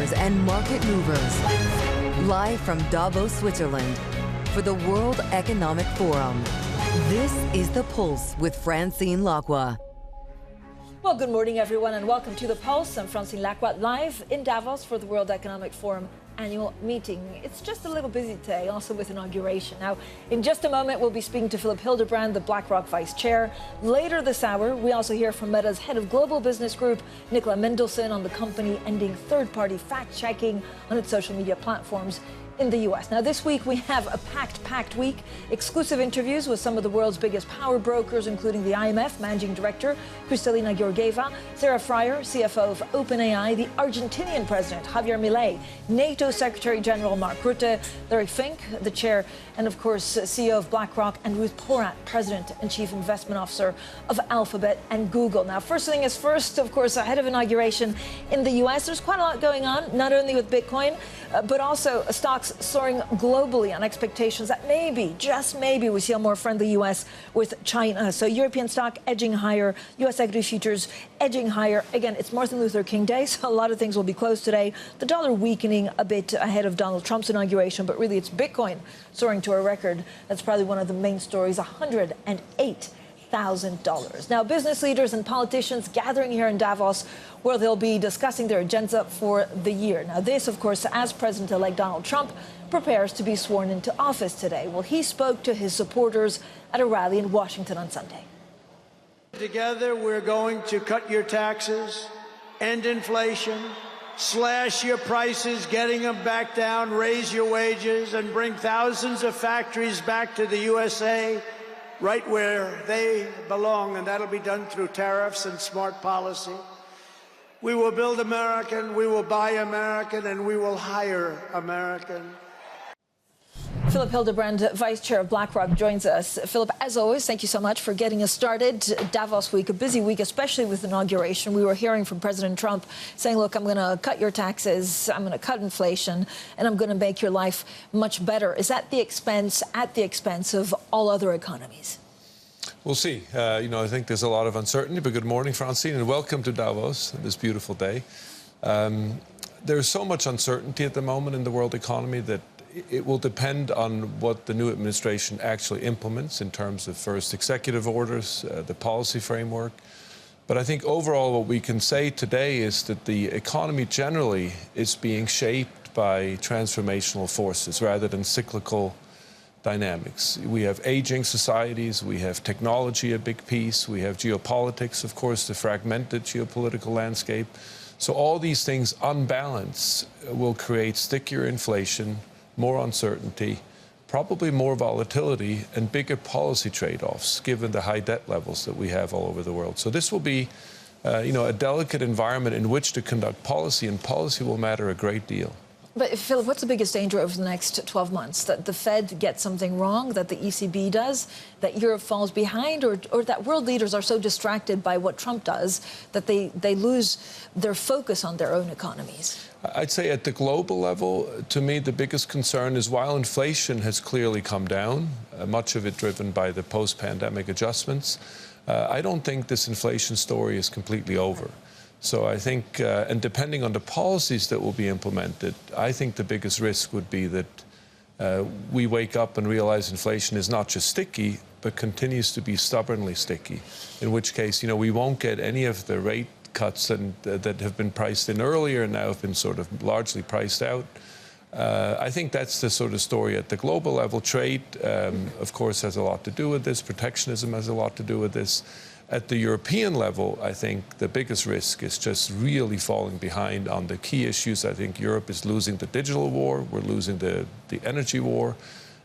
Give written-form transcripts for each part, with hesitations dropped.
leaders and market movers. Live from Davos, Switzerland, for the World Economic Forum. This is The Pulse with Francine Lacqua. Well, good morning, everyone, and welcome to The Pulse. I'm Francine Lacqua, live in Davos for the World Economic Forum annual meeting. It's just a little busy today, also with inauguration. Now, in just a moment, we'll be speaking to Philipp Hildebrand, the BlackRock vice chair. Later this hour, we also hear from Meta's head of global business group, Nicola Mendelsohn, on the company ending third-party fact-checking on its social media platforms in the U.S. Now, this week we have a packed week. Exclusive interviews with some of the world's biggest power brokers, including the IMF Managing Director, Kristalina Georgieva, Sarah Friar, CFO of OpenAI, the Argentinian President, Javier Milei, NATO Secretary General Mark Rutte, Larry Fink, the chair, and of course, CEO of BlackRock, and Ruth Porat, President and Chief Investment Officer of Alphabet and Google. Now, first thing is first, of course, ahead of inauguration in the U.S., there's quite a lot going on, not only with Bitcoin, but also stocks soaring globally on expectations that maybe, just maybe, we see a more friendly U.S. with China. So European stock edging higher, U.S. equity futures edging higher. Again, it's Martin Luther King Day, so a lot of things will be closed today. The dollar weakening a bit ahead of Donald Trump's inauguration, but really it's Bitcoin soaring to a record. That's probably one of the main stories, $108,000. Now, business leaders and politicians gathering here in Davos, where they'll be discussing their agenda for the year. Now, this, of course, as President-elect Donald Trump prepares to be sworn into office today. Well, he spoke to his supporters at a rally in Washington on Sunday. Together, we're going to cut your taxes, end inflation, slash your prices, getting them back down, raise your wages, and bring thousands of factories back to the USA, right where they belong, and that'll be done through tariffs and smart policy. We will build American, we will buy American, and we will hire American. Philipp Hildebrand, Vice Chair of BlackRock, joins us. Philipp, as always, thank you so much for getting us started. Davos week, a busy week, especially with inauguration. We were hearing from President Trump saying, look, I'm going to cut your taxes, I'm going to cut inflation, and I'm going to make your life much better. Is that at the expense of all other economies? We'll see. I think there's a lot of uncertainty, but good morning, Francine, and welcome to Davos this beautiful day. There's so much uncertainty at the moment in the world economy that it will depend on what the new administration actually implements in terms of first executive orders, the policy framework. But I think overall what we can say today is that the economy generally is being shaped by transformational forces rather than cyclical dynamics. We have aging societies, we have technology, a big piece, we have geopolitics, of course, the fragmented geopolitical landscape. So all these things on balance will create stickier inflation, more uncertainty, probably more volatility and bigger policy trade-offs given the high debt levels that we have all over the world. So this will be a delicate environment in which to conduct policy, and policy will matter a great deal. But, Philipp, what's the biggest danger over the next 12 months? That the Fed gets something wrong, that the ECB does, that Europe falls behind, or that world leaders are so distracted by what Trump does that they lose their focus on their own economies? I'd say at the global level, to me, the biggest concern is while inflation has clearly come down, much of it driven by the post-pandemic adjustments, I don't think this inflation story is completely over. So I think, and depending on the policies that will be implemented, I think the biggest risk would be that we wake up and realize inflation is not just sticky, but continues to be stubbornly sticky, in which case, we won't get any of the rate cuts that have been priced in earlier and now have been sort of largely priced out. I think that's the sort of story at the global level. Trade, of course, has a lot to do with this. Protectionism has a lot to do with this. At the European level, I think the biggest risk is just really falling behind on the key issues. I think Europe is losing the digital war. We're losing the energy war.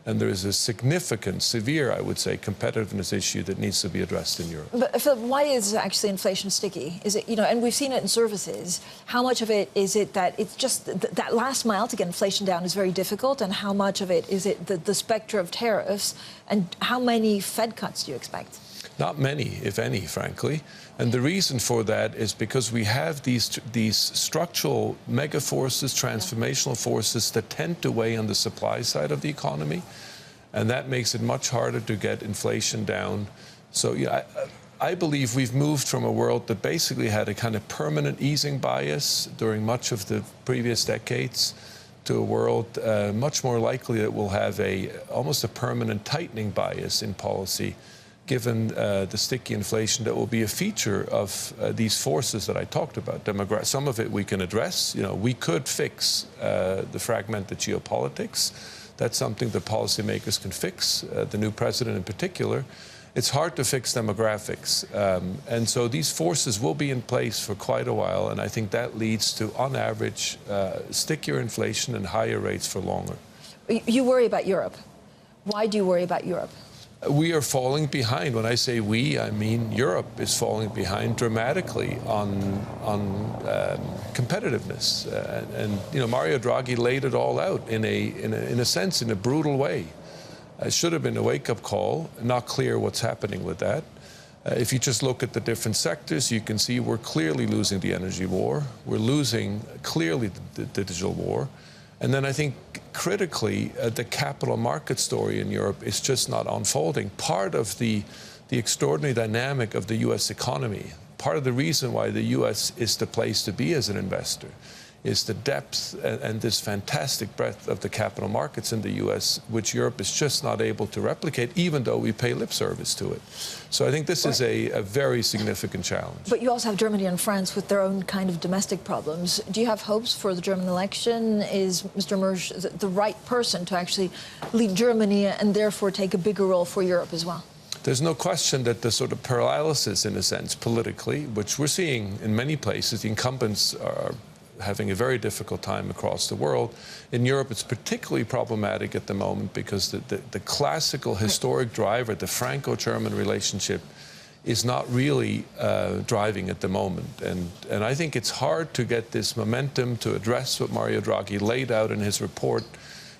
And there is a significant, severe, I would say, competitiveness issue that needs to be addressed in Europe. But, Philipp, why is actually inflation sticky? Is it, and we've seen it in services. How much of it is it that it's just that last mile to get inflation down is very difficult? And how much of it is it the specter of tariffs? And how many Fed cuts do you expect? Not many, if any, frankly. And the reason for that is because we have these structural mega forces, transformational forces that tend to weigh on the supply side of the economy. And that makes it much harder to get inflation down. So, yeah, I believe we've moved from a world that basically had a kind of permanent easing bias during much of the previous decades to a world much more likely that will have almost a permanent tightening bias in policy, given the sticky inflation that will be a feature of these forces that I talked about. Some of it we can address. We could fix the fragmented geopolitics. That's something that policymakers can fix, the new president in particular. It's hard to fix demographics. And so these forces will be in place for quite a while. And I think that leads to, on average, stickier inflation and higher rates for longer. You worry about Europe. Why do you worry about Europe? We are falling behind. When I say we, I mean Europe is falling behind dramatically on competitiveness. And Mario Draghi laid it all out in a sense, in a brutal way. It should have been a wake-up call, not clear what's happening with that. If you just look at the different sectors, you can see we're clearly losing the energy war. We're losing clearly the digital war. And then I think critically, the capital market story in Europe is just not unfolding. Part of the extraordinary dynamic of the U.S. economy, part of the reason why the U.S. is the place to be as an investor, is the depth and this fantastic breadth of the capital markets in the U.S., which Europe is just not able to replicate, even though we pay lip service to it. So I think this is a very significant challenge. But you also have Germany and France with their own kind of domestic problems. Do you have hopes for the German election? Is Mr. Mersch the right person to actually lead Germany and therefore take a bigger role for Europe as well? There's no question that the sort of paralysis, in a sense, politically, which we're seeing in many places, the incumbents are having a very difficult time across the world. In Europe, it's particularly problematic at the moment because the classical historic driver, the Franco-German relationship, is not really driving at the moment. And I think it's hard to get this momentum to address what Mario Draghi laid out in his report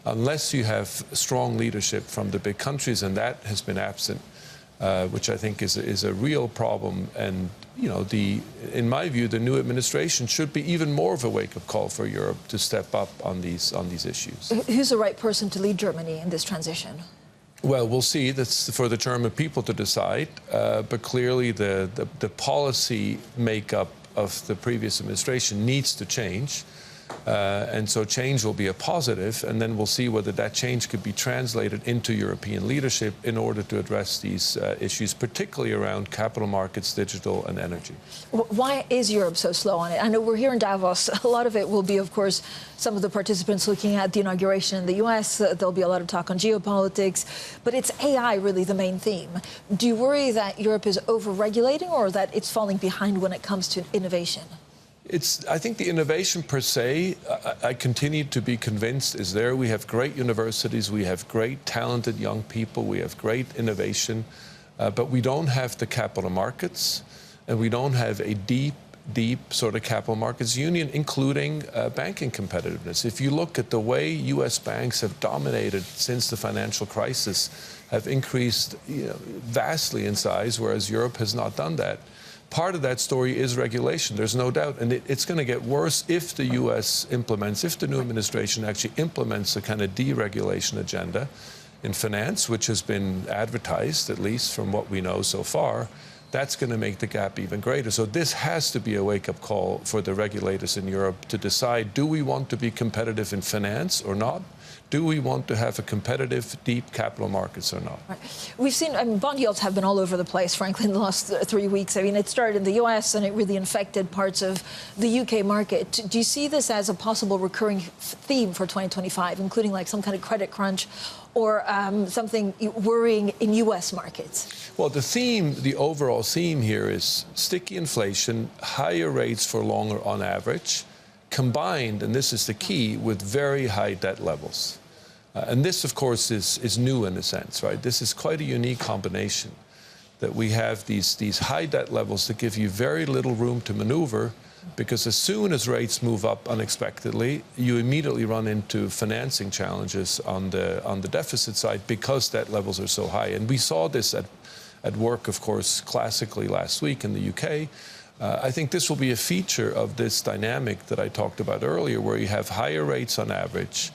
unless you have strong leadership from the big countries, and that has been absent, which I think is a real problem. And in my view, the new administration should be even more of a wake-up call for Europe to step up on these issues. Who's the right person to lead Germany in this transition? Well, we'll see. That's for the German people to decide. But clearly, the policy makeup of the previous administration needs to change. And so change will be a positive, and then we'll see whether that change could be translated into European leadership in order to address these issues, particularly around capital markets, digital and energy. Why is Europe so slow on it? I know we're here in Davos. A lot of it will be, of course, some of the participants looking at the inauguration in the U.S. There'll be a lot of talk on geopolitics, but it's AI really the main theme. Do you worry that Europe is over-regulating or that it's falling behind when it comes to innovation? I think the innovation per se, I continue to be convinced, is there. We have great universities, we have great talented young people, we have great innovation, but we don't have the capital markets, and we don't have a deep sort of capital markets union, including banking competitiveness. If you look at the way U.S. banks have dominated since the financial crisis, have increased vastly in size, whereas Europe has not done that. Part of that story is regulation, there's no doubt. And it's going to get worse if the U.S. implements, if the new administration actually implements a kind of deregulation agenda in finance, which has been advertised, at least from what we know so far. That's going to make the gap even greater. So this has to be a wake-up call for the regulators in Europe to decide, do we want to be competitive in finance or not? Do we want to have a competitive, deep capital markets or not? Right. We've seen bond yields have been all over the place, frankly, in the last 3 weeks. I mean, it started in the U.S. and it really infected parts of the U.K. market. Do you see this as a possible recurring theme for 2025, including like some kind of credit crunch or something worrying in U.S. markets? Well, the overall theme here is sticky inflation, higher rates for longer on average, combined, and this is the key, with very high debt levels. And this, of course, is new in a sense, right? This is quite a unique combination, that we have these high debt levels that give you very little room to maneuver, because as soon as rates move up unexpectedly, you immediately run into financing challenges on the deficit side because debt levels are so high. And we saw this at work, of course, classically last week in the UK. I think this will be a feature of this dynamic that I talked about earlier, where you have higher rates on average,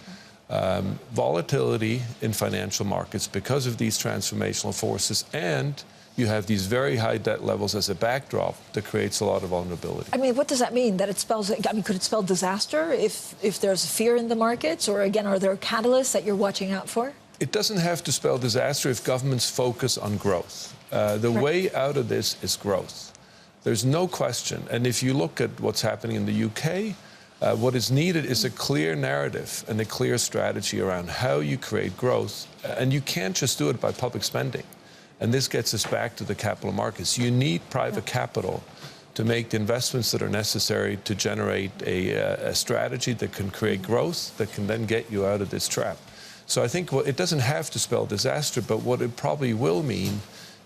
volatility in financial markets because of these transformational forces, and you have these very high debt levels as a backdrop that creates a lot of vulnerability. I mean, what does that mean? That it spells, I mean, could it spell disaster if there's fear in the markets? Or again, are there catalysts that you're watching out for? It doesn't have to spell disaster if governments focus on growth. The way out of this is growth. There's no question. And if you look at what's happening in the UK, what is needed is a clear narrative and a clear strategy around how you create growth. And you can't just do it by public spending. And this gets us back to the capital markets. You need private capital to make the investments that are necessary to generate a strategy that can create growth, that can then get you out of this trap. So I think it doesn't have to spell disaster, but what it probably will mean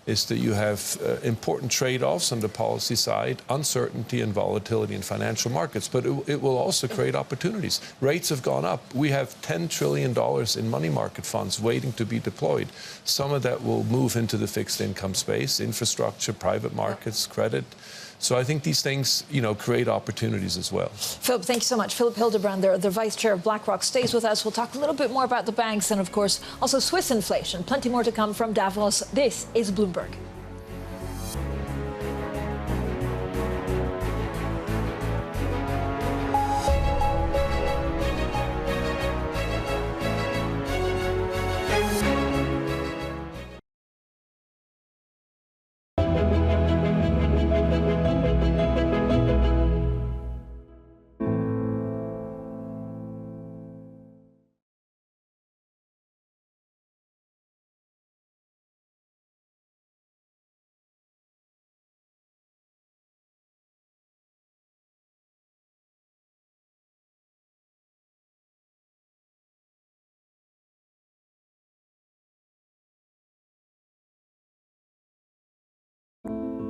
is that you have important trade-offs on the policy side, uncertainty and volatility in financial markets, but it will also create opportunities. Rates have gone up. We have $10 trillion in money market funds waiting to be deployed. Some of that will move into the fixed income space, infrastructure, private markets, credit. So I think these things, create opportunities as well. Philipp, thank you so much. Philipp Hildebrand, the vice chair of BlackRock, stays with us. We'll talk a little bit more about the banks and, of course, also Swiss inflation. Plenty more to come from Davos. This is Bloomberg.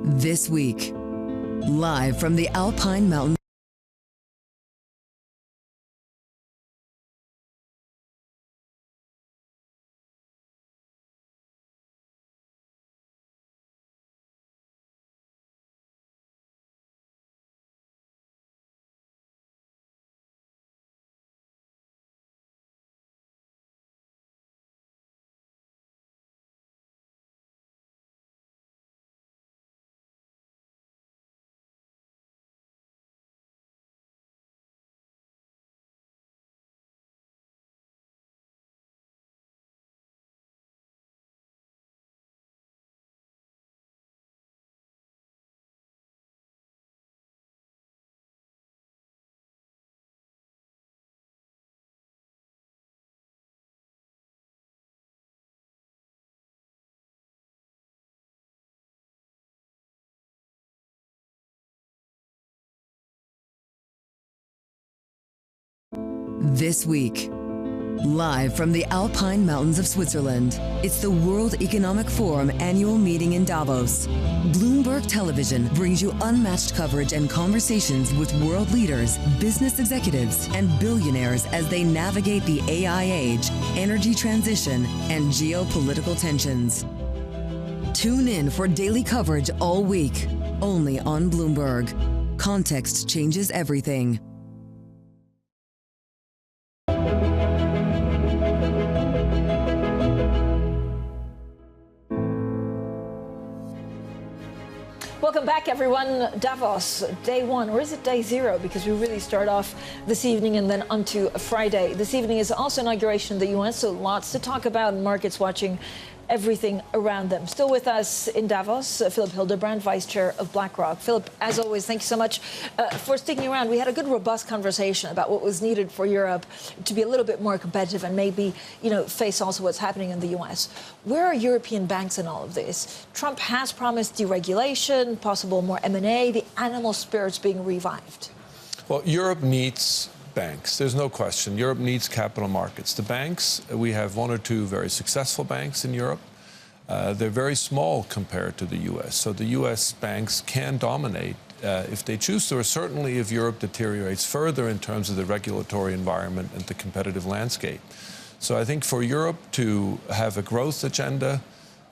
This week, live from the Alpine Mountains. This week, live from the Alpine Mountains of Switzerland, it's the World Economic Forum annual meeting in Davos. Bloomberg Television brings you unmatched coverage and conversations with world leaders, business executives, and billionaires as they navigate the AI age, energy transition, and geopolitical tensions. Tune in for daily coverage all week, only on Bloomberg. Context changes everything. Welcome back, everyone. Davos, day one, or is it day zero? Because we really start off this evening and then onto Friday. This evening is also inauguration in the US, so lots to talk about, and markets watching everything around them. Still with us in Davos, Philipp Hildebrand, Vice Chair of BlackRock. Philipp, as always, thank you so much for sticking around. We had a good, robust conversation about what was needed for Europe to be a little bit more competitive and maybe, face also what's happening in the US. Where are European banks in all of this? Trump has promised deregulation, possible more M&A, the animal spirits being revived. Well, Europe needs banks. There's no question. Europe needs capital markets. The banks, we have one or two very successful banks in Europe. They're very small compared to the U.S. So the U.S. banks can dominate if they choose to, or certainly if Europe deteriorates further in terms of the regulatory environment and the competitive landscape. So I think for Europe to have a growth agenda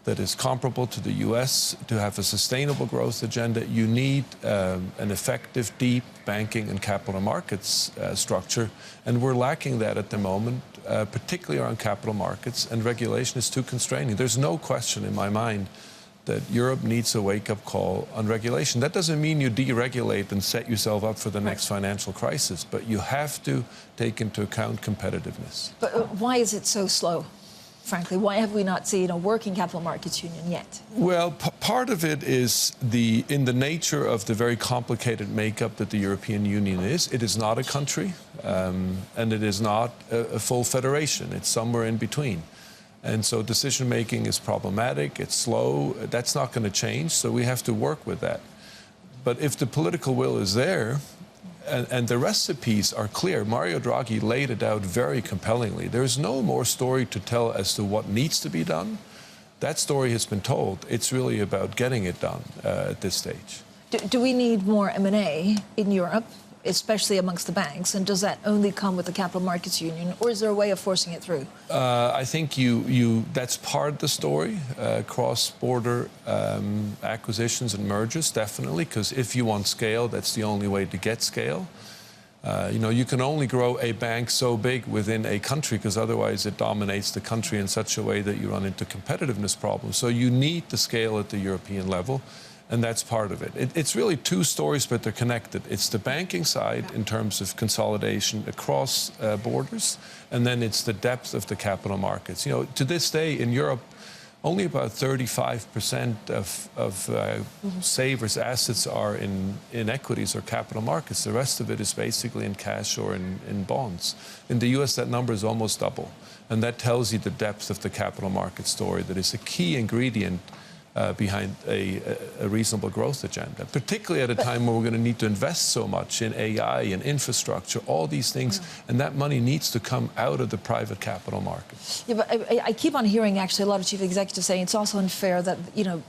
that is comparable to the U.S., to have a sustainable growth agenda, you need an effective, deep banking and capital markets structure. And we're lacking that at the moment, particularly around capital markets, and regulation is too constraining. There's no question in my mind that Europe needs a wake-up call on regulation. That doesn't mean you deregulate and set yourself up for the next financial crisis, but you have to take into account competitiveness. But why is it so slow, frankly? Why have we not seen a working capital markets union yet? Well, part of it is in the nature of the very complicated makeup that the European Union is. It is not a country, and it is not a full federation. It's somewhere in between. And so decision-making is problematic, it's slow, that's not going to change, so we have to work with that. But if the political will is there, and the recipes are clear, Mario Draghi laid it out very compellingly. There's no more story to tell as to what needs to be done. That story has been told. It's really about getting it done at this stage. Do we need more M&A in Europe, especially amongst the banks, and does that only come with the capital markets union, or is there a way of forcing it through? I think that's part of the story, cross-border acquisitions and mergers, definitely, because if you want scale, that's the only way to get scale. You can only grow a bank so big within a country, because otherwise it dominates the country in such a way that you run into competitiveness problems. So you need the scale at the European level. And that's part of it. It's really two stories, but they're connected. It's the banking side in terms of consolidation across borders, and then it's the depth of the capital markets. To this day in Europe, only about 35% of savers' assets are in equities or capital markets. The rest of it is basically in cash or in bonds. In the US, that number is almost double. And that tells you the depth of the capital market story that is a key ingredient behind a reasonable growth agenda, particularly at a time where we're going to need to invest so much in AI and infrastructure, all these things, and that money needs to come out of the private capital market. Yeah, but I keep on hearing actually a lot of chief executives saying it's also unfair that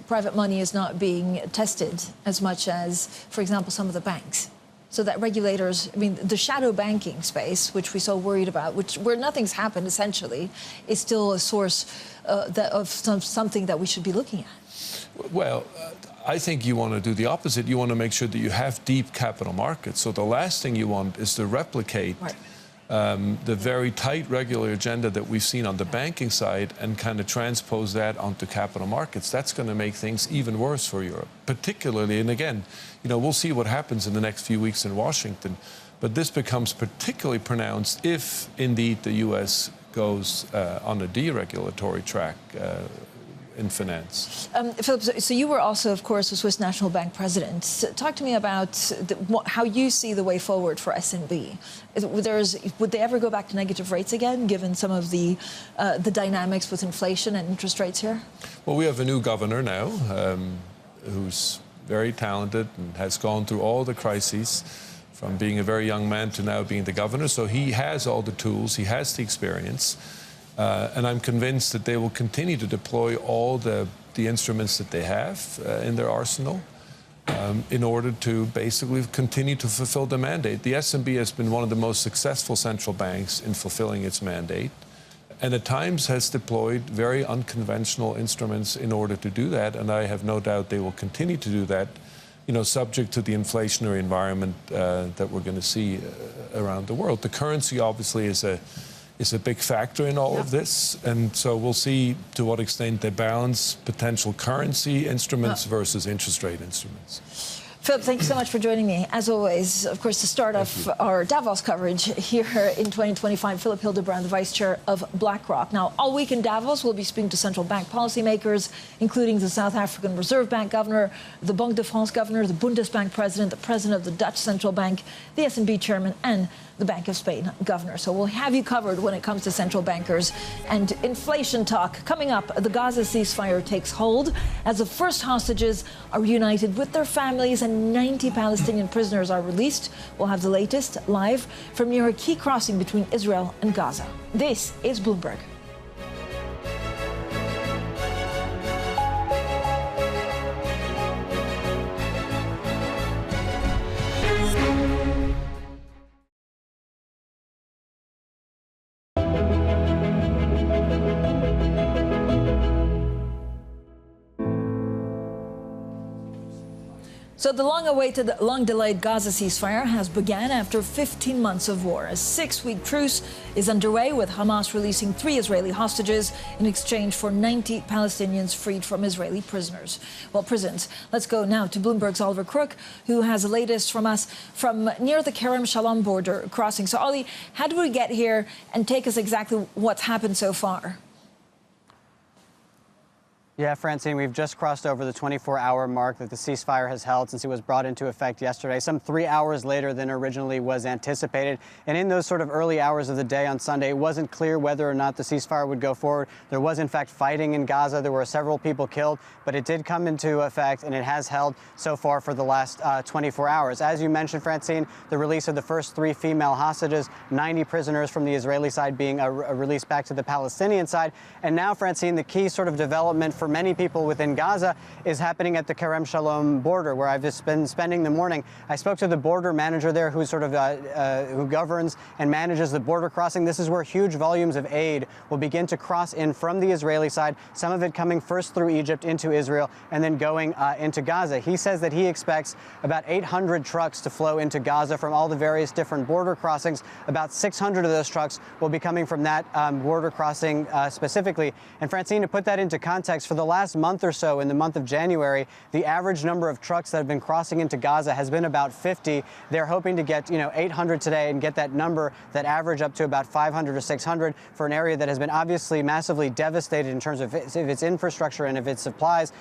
private money is not being tested as much as, for example, some of the banks. So that regulators, the shadow banking space, which we're so worried about, where nothing's happened essentially, is still a source of something that we should be looking at. Well, I think you want to do the opposite. You want to make sure that you have deep capital markets. So the last thing you want is to replicate the very tight regular agenda that we've seen on the banking side and kind of transpose that onto capital markets. That's going to make things even worse for Europe, particularly, and again, we'll see what happens in the next few weeks in Washington, but this becomes particularly pronounced if indeed the U.S. goes on a deregulatory track in finance. Philipp, so you were also, of course, a Swiss National Bank president. Talk to me about how you see the way forward for SNB. Would they ever go back to negative rates again, given some of the dynamics with inflation and interest rates here? Well, we have a new governor now who's very talented and has gone through all the crises, from being a very young man to now being the governor. So he has all the tools, he has the experience. And I'm convinced that they will continue to deploy all the instruments that they have in their arsenal in order to basically continue to fulfill the mandate. The SNB has been one of the most successful central banks in fulfilling its mandate, and at times has deployed very unconventional instruments in order to do that, and I have no doubt they will continue to do that, subject to the inflationary environment that we're going to see around the world. The currency obviously is a big factor in all of this, and so we'll see to what extent they balance potential currency instruments versus interest rate instruments. Philipp, thank you so much for joining me. As always, of course, the start of our Davos coverage here in 2025, Philipp Hildebrand, the Vice Chair of BlackRock. Now, all week in Davos, we'll be speaking to central bank policymakers, including the South African Reserve Bank Governor, the Banque de France Governor, the Bundesbank President, the President of the Dutch Central Bank, the SNB Chairman, and the Bank of Spain Governor. So we'll have you covered when it comes to central bankers and inflation talk. Coming up, the Gaza ceasefire takes hold as the first hostages are reunited with their families and 90 Palestinian prisoners are released. We'll have the latest live from near a key crossing between Israel and Gaza. This is Bloomberg. So the long-awaited, long-delayed Gaza ceasefire has begun after 15 months of war. A 6-week truce is underway, with Hamas releasing 3 Israeli hostages in exchange for 90 Palestinians freed from Israeli prisons. Let's go now to Bloomberg's Oliver Crook, who has the latest from us from near the Kerem Shalom border crossing. So, Ollie, how did we get here, and take us exactly what's happened so far? Yeah, Francine, we've just crossed over the 24-hour mark that the ceasefire has held since it was brought into effect yesterday, some 3 hours later than originally was anticipated. And in those sort of early hours of the day on Sunday, it wasn't clear whether or not the ceasefire would go forward. There was, in fact, fighting in Gaza. There were several people killed, but it did come into effect, and it has held so far for the last 24 hours. As you mentioned, Francine, the release of the first 3 female hostages, 90 prisoners from the Israeli side being released back to the Palestinian side. And now, Francine, the key sort of development for many people within Gaza is happening at the Kerem Shalom border, where I've just been spending the morning. I spoke to the border manager there, who sort of who governs and manages the border crossing. This is where huge volumes of aid will begin to cross in from the Israeli side, some of it coming first through Egypt into Israel and then going into Gaza. He says that he expects about 800 trucks to flow into Gaza from all the various different border crossings. About 600 of those trucks will be coming from that border crossing specifically. And Francine, to put that into context, for the last month or so, in the month of January, the average number of trucks that have been crossing into Gaza has been about 50. They're hoping to get, 800 today and get that number, that average, up to about 500 or 600 for an area that has been obviously massively devastated in terms of its infrastructure and of its supplies,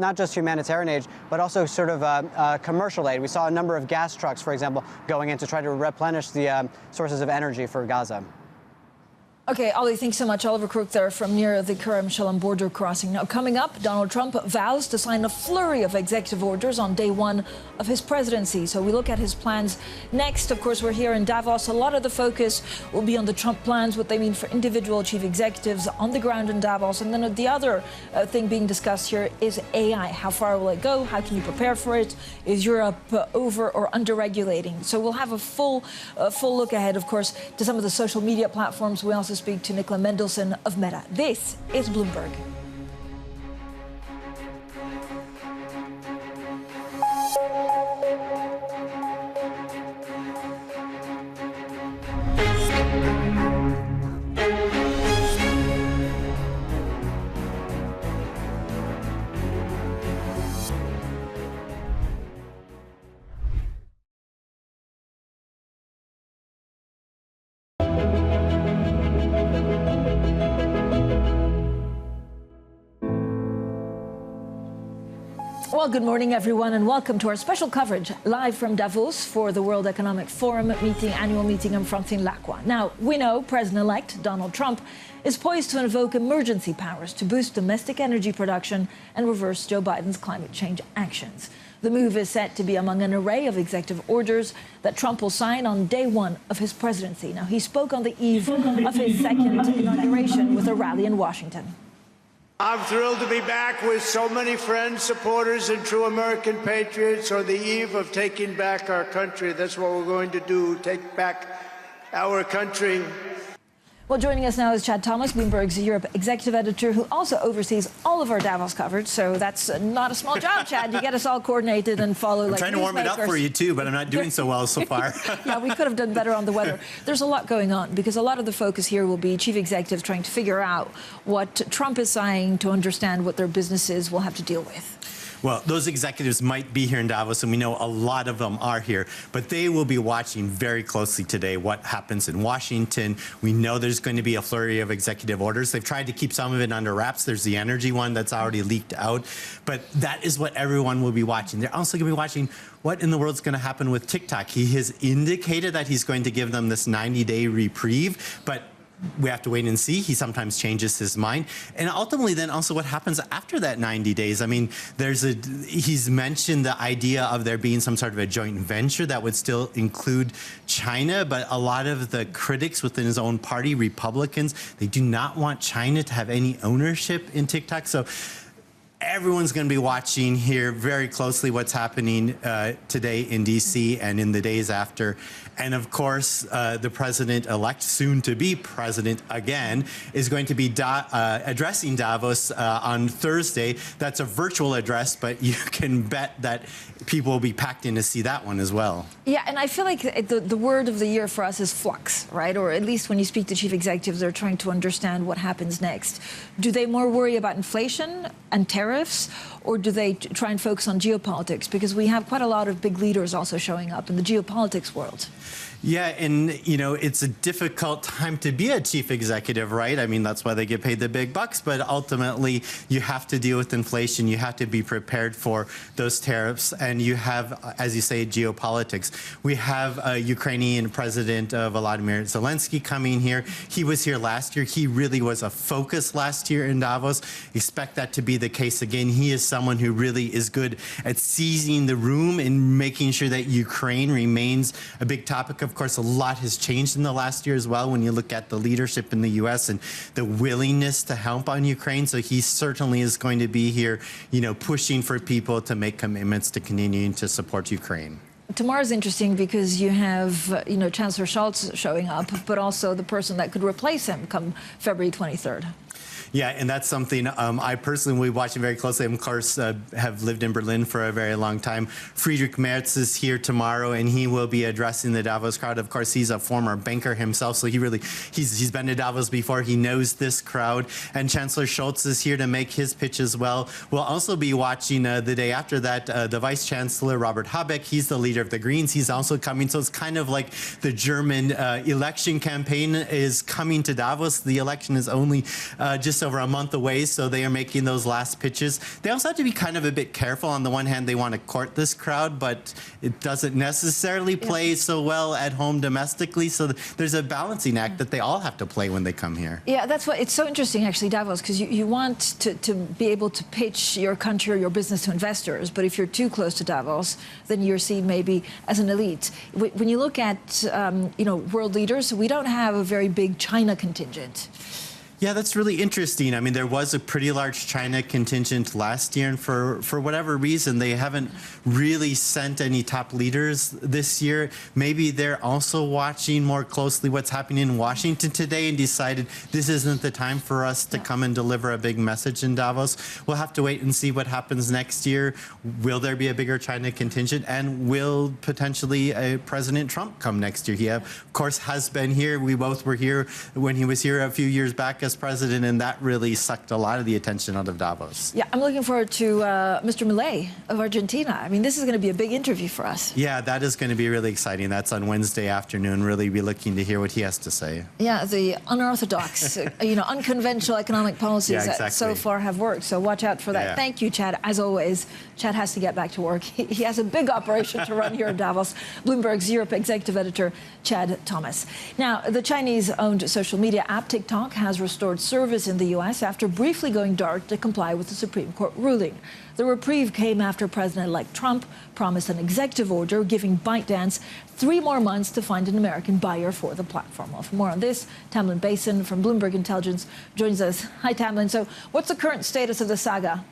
not just humanitarian aid, but also sort of commercial aid. We saw a number of gas trucks, for example, going in to try to replenish the sources of energy for Gaza. Okay, Ollie, thanks so much. Oliver Crook there from near the Kerem Shalom border crossing. Now, coming up, Donald Trump vows to sign a flurry of executive orders on day 1 of his presidency. So we look at his plans next. Of course, we're here in Davos. A lot of the focus will be on the Trump plans, what they mean for individual chief executives on the ground in Davos. And then the other thing being discussed here is AI. How far will it go? How can you prepare for it? Is Europe over or under-regulating? So we'll have a full look ahead, of course, to some of the social media platforms. We also speak to Nicola Mendelsohn of Meta. This is Bloomberg. Well, good morning, everyone, and welcome to our special coverage live from Davos for the World Economic Forum annual meeting. I'm Francine Lacqua. Now, we know President-elect Donald Trump is poised to invoke emergency powers to boost domestic energy production and reverse Joe Biden's climate change actions. The move is set to be among an array of executive orders that Trump will sign on day 1 of his presidency. Now, he spoke on the eve of his second inauguration with a rally in Washington. I'm thrilled to be back with so many friends, supporters, and true American patriots on the eve of taking back our country. That's what we're going to do, take back our country. Well, joining us now is Chad Thomas, Bloomberg's Europe executive editor, who also oversees all of our Davos coverage. So that's not a small job, Chad. You get us all coordinated and follow like I'm trying to warm it up for you, too, but I'm not doing so well so far. Yeah, we could have done better on the weather. There's a lot going on, because a lot of the focus here will be chief executives trying to figure out what Trump is saying, to understand what their businesses will have to deal with. Well, those executives might be here in Davos, and we know a lot of them are here, but they will be watching very closely today what happens in Washington. We know there's going to be a flurry of executive orders. They've tried to keep some of it under wraps. There's the energy one that's already leaked out, but that is what everyone will be watching. They're also going to be watching what in the world's going to happen with TikTok. He has indicated that he's going to give them this 90-day reprieve, but we have to wait and see. He sometimes changes his mind. And ultimately then also what happens after that 90 days. I mean, he's mentioned the idea of there being some sort of a joint venture that would still include China, but a lot of the critics within his own party, Republicans, they do not want China to have any ownership in TikTok. So Everyone's going to be watching here very closely what's happening today in D.C. and in the days after. And of course, the president-elect, soon to be president again, is going to be addressing Davos on Thursday. That's a virtual address, but you can bet that people will be packed in to see that one as well. Yeah, and I feel like the word of the year for us is flux, right? Or at least when you speak to chief executives, they're trying to understand what happens next. Do they more worry about inflation and tariffs, or do they try and focus on geopolitics? Because we have quite a lot of big leaders also showing up in the geopolitics world. Yeah, and, you know, it's a difficult time to be a chief executive, right? I mean, that's why they get paid the big bucks. But ultimately, you have to deal with inflation. You have to be prepared for those tariffs. And you have, as you say, geopolitics. We have Ukrainian President Volodymyr Zelensky coming here. He was here last year. He really was a focus last year in Davos. Expect that to be the case again. He is someone who really is good at seizing the room and making sure that Ukraine remains a big topic. Of course, a lot has changed in the last year as well when you look at the leadership in the U.S. and the willingness to help on Ukraine. So he certainly is going to be here, you know, pushing for people to make commitments to continuing to support Ukraine. Tomorrow's interesting because you have, you know, Chancellor Scholz showing up, but also the person that could replace him come February 23rd. Yeah, and that's something I personally will be watching very closely. I, of course, have lived in Berlin for a very long time. Friedrich Merz is here tomorrow, and he will be addressing the Davos crowd. Of course, he's a former banker himself, so he's been to Davos before. He knows this crowd. And Chancellor Scholz is here to make his pitch as well. We'll also be watching the day after that, the Vice Chancellor, Robert Habeck. He's the leader of the Greens. He's also coming. So it's kind of like the German election campaign is coming to Davos. The election is only just over a month away, so they are making those last pitches. They also have to be kind of a bit careful. On the one hand, they want to court this crowd, but it doesn't necessarily play so well at home domestically. So there's a balancing act that they all have to play when they come here. Yeah, that's what it's so interesting, actually, Davos, because you want to be able to pitch your country or your business to investors, but if you're too close to Davos, then you're seen maybe as an elite. When you look at you know, world leaders, we don't have a very big China contingent. Yeah, that's really interesting. I mean, there was a pretty large China contingent last year, and for whatever reason, they haven't really sent any top leaders this year. Maybe they're also watching more closely what's happening in Washington today and decided this isn't the time for us to come and deliver a big message in Davos. We'll have to wait and see what happens next year. Will there be a bigger China contingent, and will potentially President Trump come next year? He, of course, has been here. We both were here when he was here a few years back as president, and that really sucked a lot of the attention out of Davos. Yeah, I'm looking forward to Mr. Milei of Argentina. I mean, this is going to be a big interview for us. Yeah, that is going to be really exciting. That's on Wednesday afternoon. Really be looking to hear what he has to say. Yeah, the unorthodox, you know, unconventional economic policies that so far have worked. So watch out for that. Yeah. Thank you, Chad. As always, Chad has to get back to work. He has a big operation to run here in Davos. Bloomberg's Europe executive editor, Chad Thomas. Now, the Chinese-owned social media app TikTok has restored service in the U.S. after briefly going dark to comply with the Supreme Court ruling. The reprieve came after President-elect Trump promised an executive order giving ByteDance 3 more months to find an American buyer for the platform. Well, for more on this, Tamlin Basin from Bloomberg Intelligence joins us. Hi, Tamlin. So what's the current status of the saga?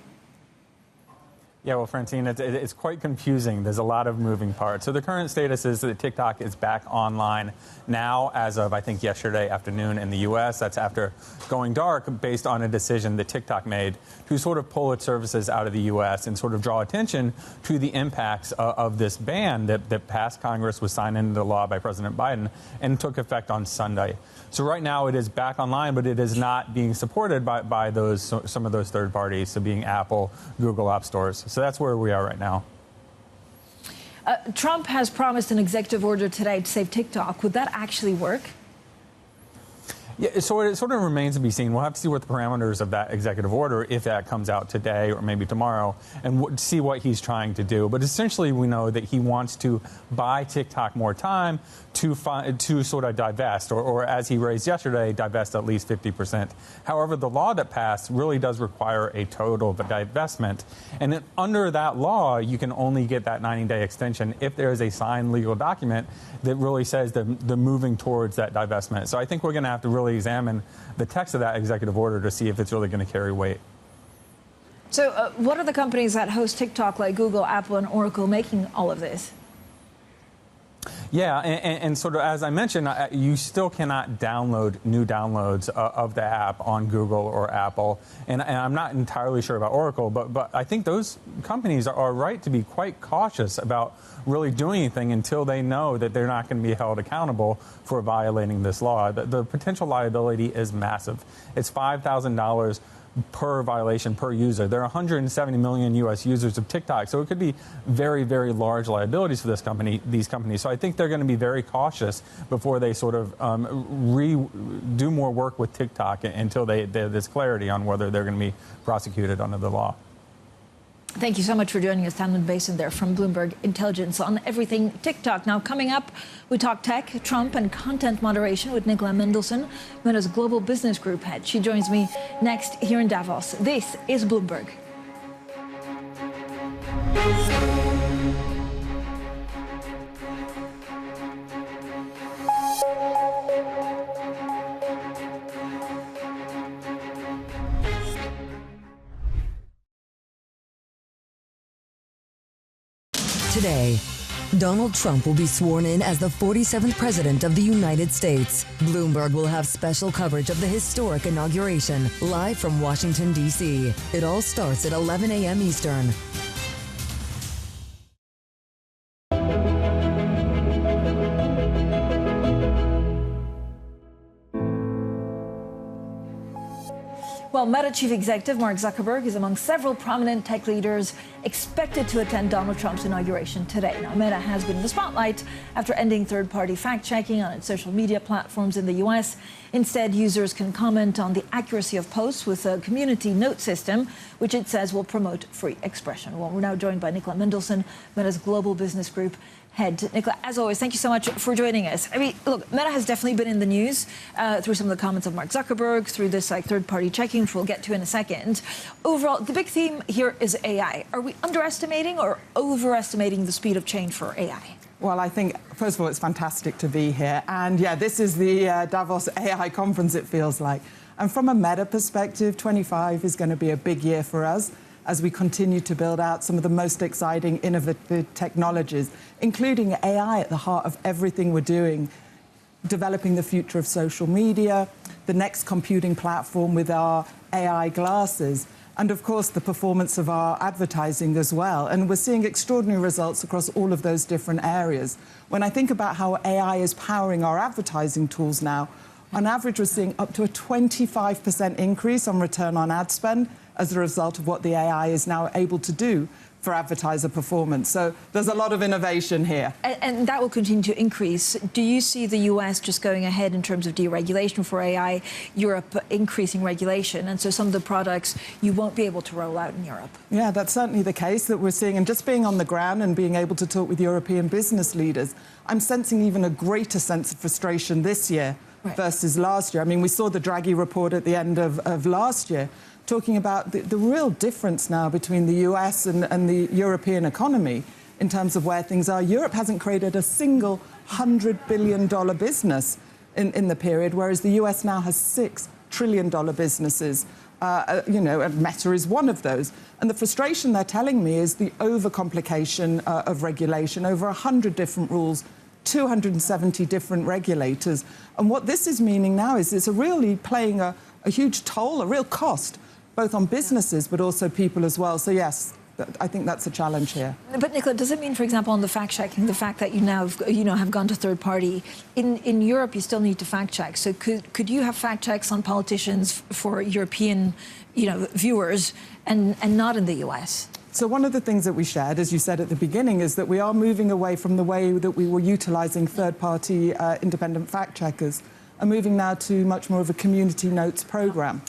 Yeah, well, Francine, it's quite confusing. There's a lot of moving parts. So the current status is that TikTok is back online now as of, I think, yesterday afternoon in the U.S. That's after going dark based on a decision that TikTok made to sort of pull its services out of the U.S. and sort of draw attention to the impacts of this ban that passed Congress, was signed into law by President Biden, and took effect on Sunday. So right now it is back online, but it is not being supported by some of those third parties, so being Apple, Google App Stores. So that's where we are right now. Trump has promised an executive order today to save TikTok. Would that actually work? Yeah, so it sort of remains to be seen. We'll have to see what the parameters of that executive order, if that comes out today or maybe tomorrow, and see what he's trying to do. But essentially, we know that he wants to buy TikTok more time to sort of divest, or as he raised yesterday, divest at least 50%. However, the law that passed really does require a total divestment. And under that law, you can only get that 90-day extension if there is a signed legal document that really says they're moving towards that divestment. So I think we're going to have to really examine the text of that executive order to see if it's really going to carry weight. So what are the companies that host TikTok like Google, Apple, and Oracle making all of this? Yeah, and sort of as I mentioned, you still cannot download new downloads of the app on Google or Apple. And I'm not entirely sure about Oracle, but I think those companies are right to be quite cautious about really doing anything until they know that they're not going to be held accountable for violating this law. The potential liability is massive. It's $5,000 per violation per user. There are 170 million U.S. users of TikTok, so it could be very, very large liabilities for these companies. So I think they're going to be very cautious before they sort of do more work with TikTok until there's clarity on whether they're going to be prosecuted under the law. Thank you so much for joining us, Talman Basin there from Bloomberg Intelligence on everything TikTok. Now, coming up, we talk tech, Trump, and content moderation with Nicola Mendelsohn, Meta's global business group head. She joins me next here in Davos. This is Bloomberg. Today, Donald Trump will be sworn in as the 47th President of the United States. Bloomberg will have special coverage of the historic inauguration, live from Washington, D.C. It all starts at 11 a.m. Eastern. Well, Meta Chief Executive Mark Zuckerberg is among several prominent tech leaders expected to attend Donald Trump's inauguration today. Now, Meta has been in the spotlight after ending third-party fact-checking on its social media platforms in the U.S. Instead, users can comment on the accuracy of posts with a community note system, which it says will promote free expression. Well, we're now joined by Nicola Mendelsohn, Meta's global business group head. Nicola, as always, thank you so much for joining us. I mean, look, Meta has definitely been in the news through some of the comments of Mark Zuckerberg, through this third-party checking, which we'll get to in a second. Overall, the big theme here is AI. Are we underestimating or overestimating the speed of change for AI? Well, I think, first of all, it's fantastic to be here. And yeah, this is the Davos AI conference, it feels like. And from a Meta perspective, 25 is going to be a big year for us as we continue to build out some of the most exciting, innovative technologies, including AI at the heart of everything we're doing, developing the future of social media, the next computing platform with our AI glasses, and of course the performance of our advertising as well. And we're seeing extraordinary results across all of those different areas. When I think about how AI is powering our advertising tools now, on average we're seeing up to a 25% increase on return on ad spend as a result of what the AI is now able to do for advertiser performance. So there's a lot of innovation here. And that will continue to increase. Do you see the US just going ahead in terms of deregulation for AI, Europe increasing regulation, and so some of the products you won't be able to roll out in Europe? Yeah, that's certainly the case that we're seeing. And just being on the ground and being able to talk with European business leaders, I'm sensing even a greater sense of frustration this year versus last year. I mean, we saw the Draghi report at the end of last year, talking about the real difference now between the US and the European economy in terms of where things are. Europe hasn't created a single $100 billion business in the period, whereas the US now has $6 trillion businesses. And Meta is one of those. And the frustration they're telling me is the overcomplication of regulation, over 100 different rules, 270 different regulators. And what this is meaning now is it's really playing a huge toll, a real cost, both on businesses but also people as well. So yes, I think that's a challenge here. But Nicola, does it mean, for example, on the fact-checking, the fact that you now have gone to third party, in Europe you still need to fact-check. So could you have fact-checks on politicians for European viewers and not in the US? So one of the things that we shared, as you said at the beginning, is that we are moving away from the way that we were utilising third-party independent fact-checkers and moving now to much more of a community notes programme.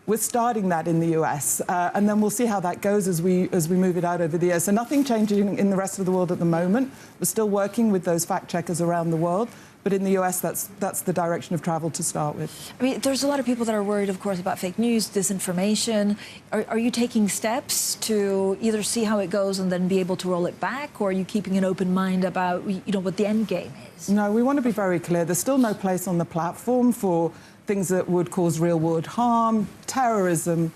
We're starting that in the US, and then we'll see how that goes as we move it out over the years. So nothing changing in the rest of the world at the moment. We're still working with those fact-checkers around the world. But in the US, that's the direction of travel to start with. I mean, there's a lot of people that are worried, of course, about fake news, disinformation. Are you taking steps to either see how it goes and then be able to roll it back, or are you keeping an open mind about, what the end game is? No, we want to be very clear. There's still no place on the platform for things that would cause real-world harm, terrorism,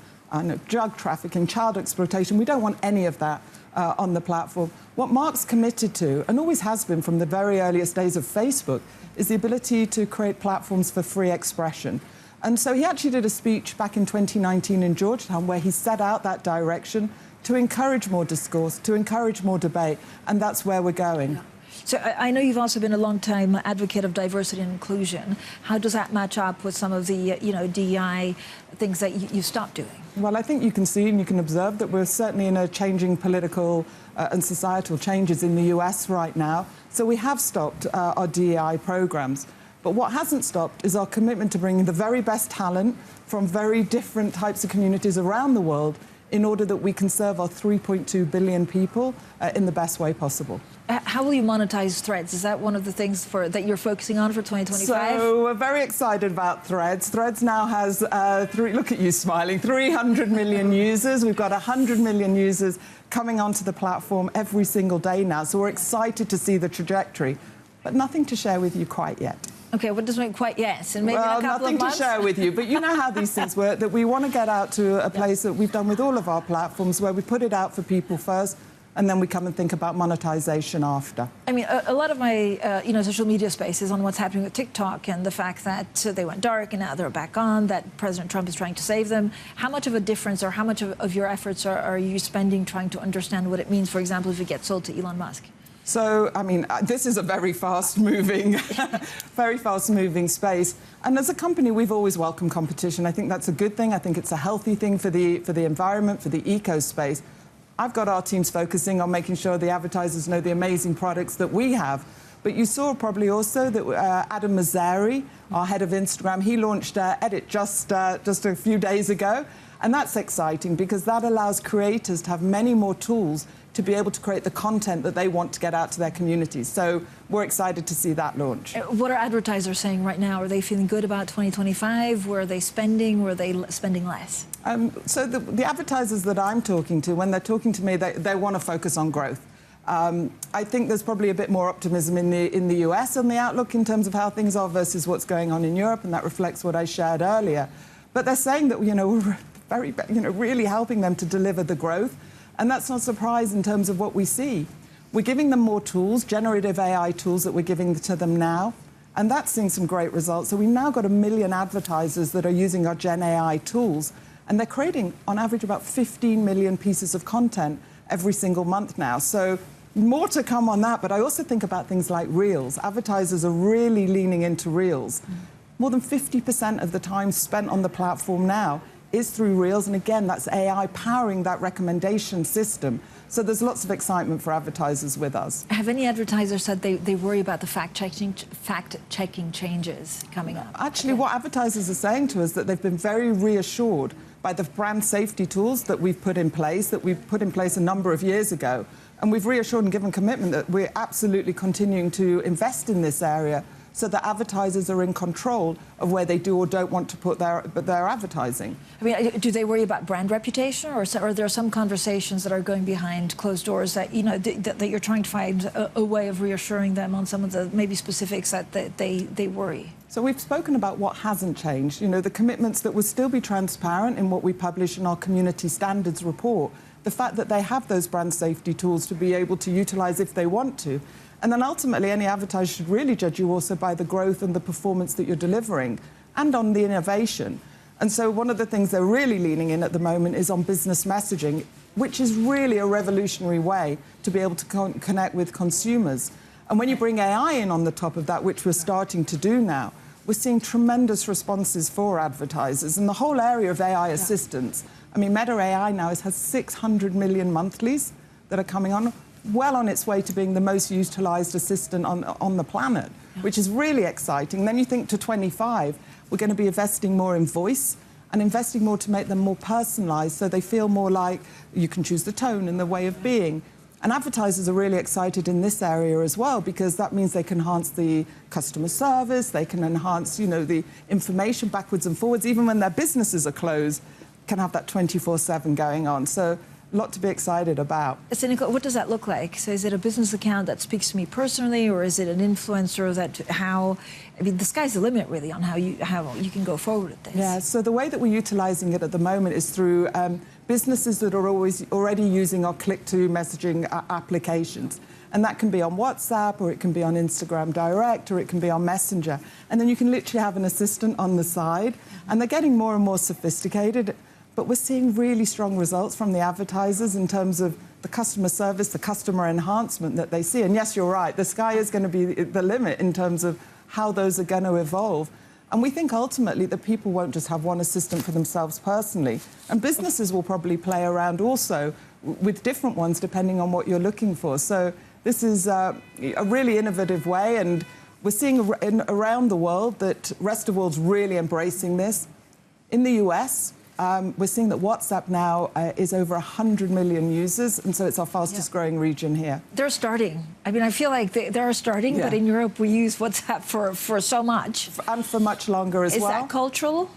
drug trafficking, child exploitation. We don't want any of that on the platform. What Mark's committed to, and always has been from the very earliest days of Facebook, is the ability to create platforms for free expression. And so he actually did a speech back in 2019 in Georgetown where he set out that direction to encourage more discourse, to encourage more debate, and that's where we're going. Yeah. So I know you've also been a long-time advocate of diversity and inclusion. How does that match up with some of the, DEI things that you stopped doing? Well, I think you can see and you can observe that we're certainly in a changing political and societal changes in the US right now. So we have stopped our DEI programs. But what hasn't stopped is our commitment to bringing the very best talent from very different types of communities around the world in order that we can serve our 3.2 billion people in the best way possible. How will you monetize Threads? Is that one of the things that you're focusing on for 2025? So we're very excited about Threads. Threads now has, look at you smiling, 300 million users. We've got 100 million users coming onto the platform every single day now. So we're excited to see the trajectory, but nothing to share with you quite yet. Okay, what does it quite yes? And maybe well, in a couple nothing of months? to share with you, but you know how these things work, that we want to get out to a place that we've done with all of our platforms where we put it out for people first, and then we come and think about monetization after. I mean, a lot of my, social media space is on what's happening with TikTok and the fact that they went dark and now they're back on, that President Trump is trying to save them. How much of a difference or how much of your efforts are you spending trying to understand what it means, for example, if it gets sold to Elon Musk? So, I mean, this is a very fast-moving, space. And as a company, we've always welcomed competition. I think that's a good thing. I think it's a healthy thing for the environment, for the eco space. I've got our teams focusing on making sure the advertisers know the amazing products that we have. But you saw probably also that Adam Mosseri, our head of Instagram, he launched Edit just a few days ago. And that's exciting because that allows creators to have many more tools to be able to create the content that they want to get out to their communities. So we're excited to see that launch. What are advertisers saying right now? Are they feeling good about 2025? Were they spending? Were they spending less? So the advertisers that I'm talking to, when they're talking to me, they want to focus on growth. I think there's probably a bit more optimism in the US on the outlook in terms of how things are versus what's going on in Europe, and that reflects what I shared earlier. But they're saying that, we're really helping them to deliver the growth. And that's not a surprise in terms of what we see. We're giving them more tools, generative AI tools that we're giving to them now, and that's seeing some great results. So we've now got 1 million advertisers that are using our Gen AI tools, and they're creating, on average, about 15 million pieces of content every single month now. So more to come on that, but I also think about things like Reels. Advertisers are really leaning into Reels. More than 50% of the time spent on the platform now is through Reels, and again, that's AI powering that recommendation system. So there's lots of excitement for advertisers with us. Have any advertisers said they worry about the fact-checking changes coming up? Actually, what advertisers are saying to us that they've been very reassured by the brand safety tools that we've put in place, a number of years ago. And we've reassured and given commitment that we're absolutely continuing to invest in this area so that advertisers are in control of where they do or don't want to put their advertising. I mean, do they worry about brand reputation, or are there some conversations that are going behind closed doors that, that you're trying to find a way of reassuring them on some of the maybe specifics that they worry? So we've spoken about what hasn't changed. The commitments that will still be transparent in what we publish in our community standards report, the fact that they have those brand safety tools to be able to utilize if they want to. And then ultimately, any advertiser should really judge you also by the growth and the performance that you're delivering and on the innovation. And so one of the things they're really leaning in at the moment is on business messaging, which is really a revolutionary way to be able to connect with consumers. And when you bring AI in on the top of that, which we're starting to do now, we're seeing tremendous responses for advertisers. And the whole area of AI assistance, I mean, Meta AI now has 600 million monthlies that are coming on, well on its way to being the most utilised assistant on the planet, which is really exciting. Then you think to 25, we're going to be investing more in voice and investing more to make them more personalised so they feel more like you can choose the tone and the way of being. And advertisers are really excited in this area as well because that means they can enhance the customer service, they can enhance, the information backwards and forwards, even when their businesses are closed, can have that 24/7 going on. So a lot to be excited about. So, Nicola, what does that look like? So is it a business account that speaks to me personally, or is it an influencer I mean, the sky's the limit, really, on how you can go forward with this. Yeah, so the way that we're utilising it at the moment is through businesses that are already using our click-to messaging applications. And that can be on WhatsApp, or it can be on Instagram Direct, or it can be on Messenger. And then you can literally have an assistant on the side. And they're getting more and more sophisticated. But we're seeing really strong results from the advertisers in terms of the customer service, the customer enhancement that they see. And yes, you're right, the sky is going to be the limit in terms of how those are going to evolve. And we think ultimately that people won't just have one assistant for themselves personally. And businesses will probably play around also with different ones depending on what you're looking for. So this is a really innovative way, and we're seeing around the world that rest of the world's really embracing this. In the US, we're seeing that WhatsApp now is over 100 million users, and so it's our fastest growing region here. They're starting. I mean, I feel like they're starting, but in Europe we use WhatsApp for so much. And for much longer as well. Is that cultural?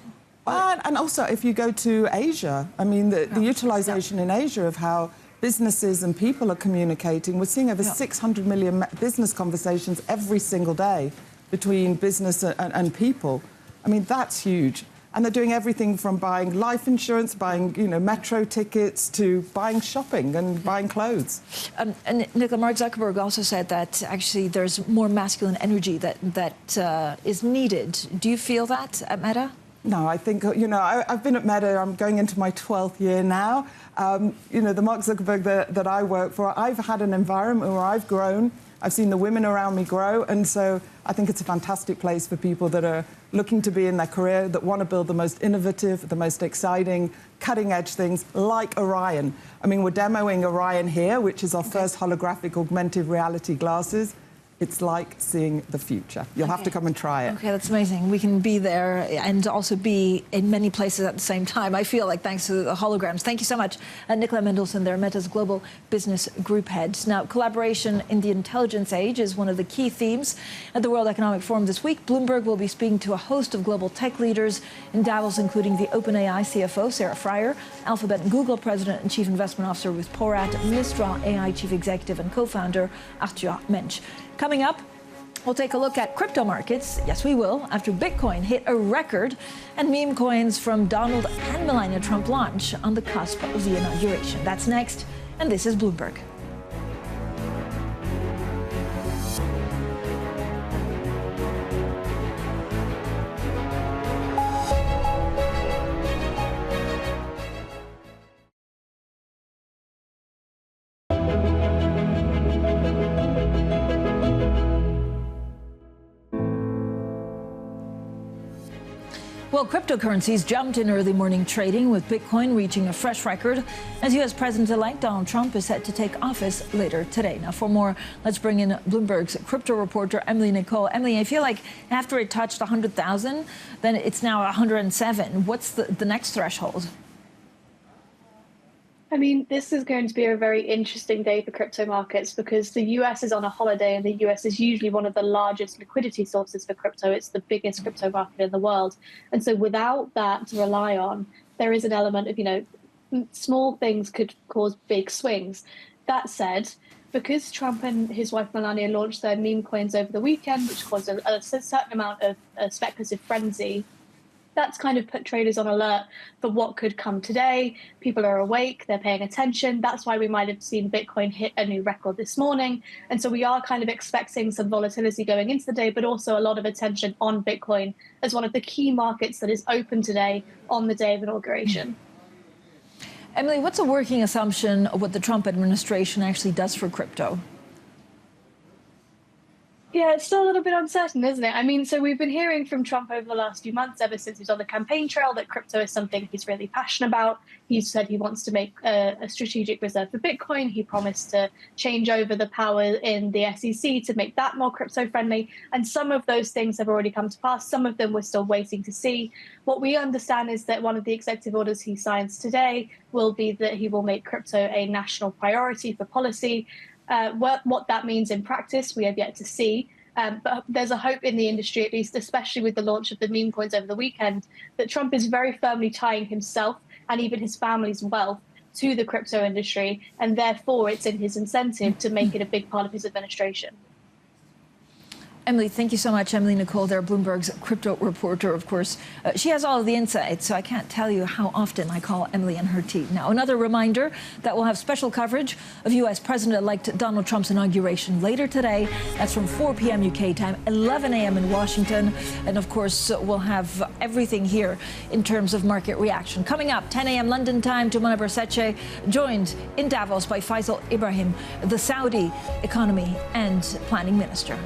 And also, if you go to Asia, I mean, the utilization in Asia of how businesses and people are communicating, we're seeing over 600 million business conversations every single day between business and people. I mean, that's huge. And they're doing everything from buying life insurance, buying, metro tickets, to buying shopping and buying clothes. And Nicola, Mark Zuckerberg also said that actually there's more masculine energy that is needed. Do you feel that at Meta? No, I think, I've been at Meta, I'm going into my 12th year now. The Mark Zuckerberg that I work for, I've had an environment where I've grown. I've seen the women around me grow, and so I think it's a fantastic place for people that are looking to be in their career, that want to build the most innovative, the most exciting, cutting-edge things like Orion. I mean, we're demoing Orion here, which is our first holographic augmented reality glasses. It's like seeing the future. You'll have to come and try it. Okay, that's amazing. We can be there and also be in many places at the same time, I feel like, thanks to the holograms. Thank you so much, Nicola Mendelsohn there, Meta's Global Business Group Head. Now, collaboration in the intelligence age is one of the key themes at the World Economic Forum this week. Bloomberg will be speaking to a host of global tech leaders in Davos, including the OpenAI CFO, Sarah Friar, Alphabet and Google President and Chief Investment Officer Ruth Porat, Mistral AI Chief Executive and Co-founder Arthur Mensch. Coming up, we'll take a look at crypto markets. Yes, we will, after Bitcoin hit a record and meme coins from Donald and Melania Trump launch on the cusp of the inauguration. That's next, and this is Bloomberg. Well, cryptocurrencies jumped in early morning trading, with Bitcoin reaching a fresh record as U.S. President-elect Donald Trump is set to take office later today. Now, for more, let's bring in Bloomberg's crypto reporter, Emily Nicole. Emily, I feel like after it touched 100,000, then it's now 107. What's the next threshold? I mean, this is going to be a very interesting day for crypto markets because the US is on a holiday, and the US is usually one of the largest liquidity sources for crypto. It's the biggest crypto market in the world. And so without that to rely on, there is an element of, small things could cause big swings. That said, because Trump and his wife Melania launched their meme coins over the weekend, which caused a certain amount of speculative frenzy, that's kind of put traders on alert for what could come today. People are awake, they're paying attention. That's why we might have seen Bitcoin hit a new record this morning. And so we are kind of expecting some volatility going into the day, but also a lot of attention on Bitcoin as one of the key markets that is open today on the day of inauguration. Emily, what's a working assumption of what the Trump administration actually does for crypto? Yeah, it's still a little bit uncertain, isn't it? I mean, so we've been hearing from Trump over the last few months, ever since he was on the campaign trail, that crypto is something he's really passionate about. He said he wants to make a strategic reserve for Bitcoin. He promised to change over the power in the SEC to make that more crypto-friendly. And some of those things have already come to pass. Some of them we're still waiting to see. What we understand is that one of the executive orders he signs today will be that he will make crypto a national priority for policy. What that means in practice, we have yet to see. But there's a hope in the industry, at least, especially with the launch of the meme coins over the weekend, that Trump is very firmly tying himself and even his family's wealth to the crypto industry, and therefore it's in his incentive to make it a big part of his administration. Emily, thank you so much. Emily Nicole there, Bloomberg's crypto reporter, of course. She has all of the insights, so I can't tell you how often I call Emily and her team. Now, another reminder that we'll have special coverage of U.S. President-elect Donald Trump's inauguration later today. That's from 4 p.m. UK time, 11 a.m. in Washington. And, of course, we'll have everything here in terms of market reaction. Coming up, 10 a.m. London time, Tumana Bersace, joined in Davos by Faisal Ibrahim, the Saudi economy and planning minister.